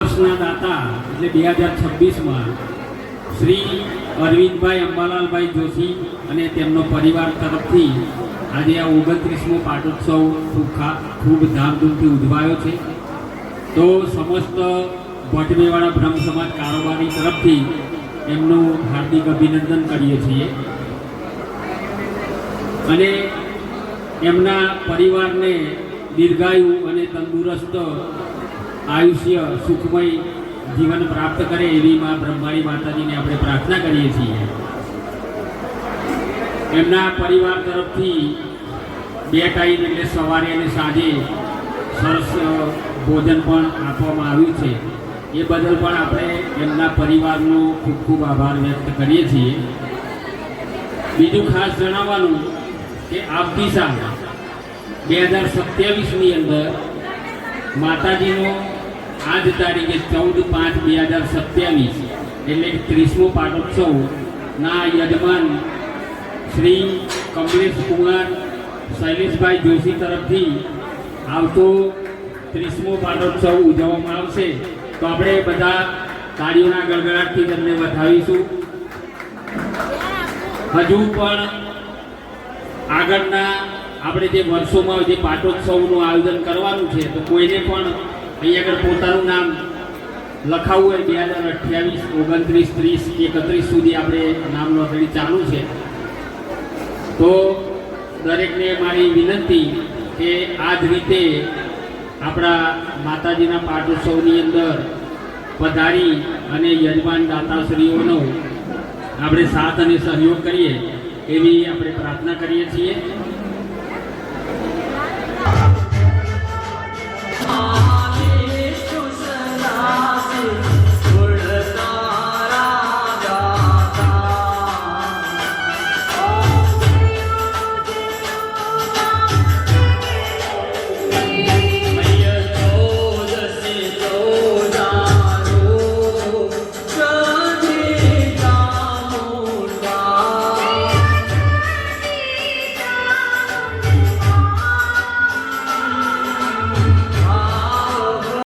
વર્ષના દાતા એટલે 2026માં શ્રી અરવિંદભાઈ અંબાલાલભાઈ જોશી અને તેમનો પરિવાર તરફથી આજે આ 29મો પાટોત્સવ ખૂબ ધામધૂમથી ઉજવાયો છે. તો સમસ્ત ભટમેવાડા બ્રહ્મ સમાજ કારોબારી તરફથી એમનું હાર્દિક અભિનંદન કરીએ છીએ અને એમના પરિવારને દીર્ઘાયુ અને તંદુરસ્ત આયુષ્ય સુખમય જીવન પ્રાપ્ત કરે એવી માં બ્રહ્માણી માતાજીને આપણે પ્રાર્થના કરીએ છીએ. એમના પરિવાર તરફથી 2 ટાઈમ એટલે સવારે અને સાંજે સરસ ભોજન પણ આપવામાં આવ્યું છે. એ બદલ પણ આપણે એમના પરિવારનો ખૂબ ખૂબ આભાર વ્યક્ત કરીએ છીએ. બીજું ખાસ જણાવવાનું કે આવતી સાલ 2027ની અંદર માતાજીનો આજ તારીખે 14/5/2027 એટલે 30મો પાટોત્સવના યજમાન શ્રી કમલેશ કુમાર શૈલેષભાઈ જોશી તરફથી આવતો 30મો પાટોત્સવ ઉજવવામાં આવશે. તો આપણે બધા તાળીઓના ગડગડાટથી તેમને વધાવીશું. હજુ પણ આગળના આપણે જે વર્ષોમાં જે પાટોત્સવનું આયોજન કરવાનું છે તો કોઈને પણ અહીં આગળ પોતાનું નામ લખાવવું હોય 2028, 29, 30, 31 સુધી આપણે નામ નોંધણી ચાલુ છે. તો દરેકને મારી વિનંતી કે આ જ રીતે આપણા માતાજીના પાટોત્સવની અંદર પધારી અને યજમાન દાતાશ્રીઓનો આપણે સાથ અને સહયોગ કરીએ એવી આપણે પ્રાર્થના કરીએ છીએ.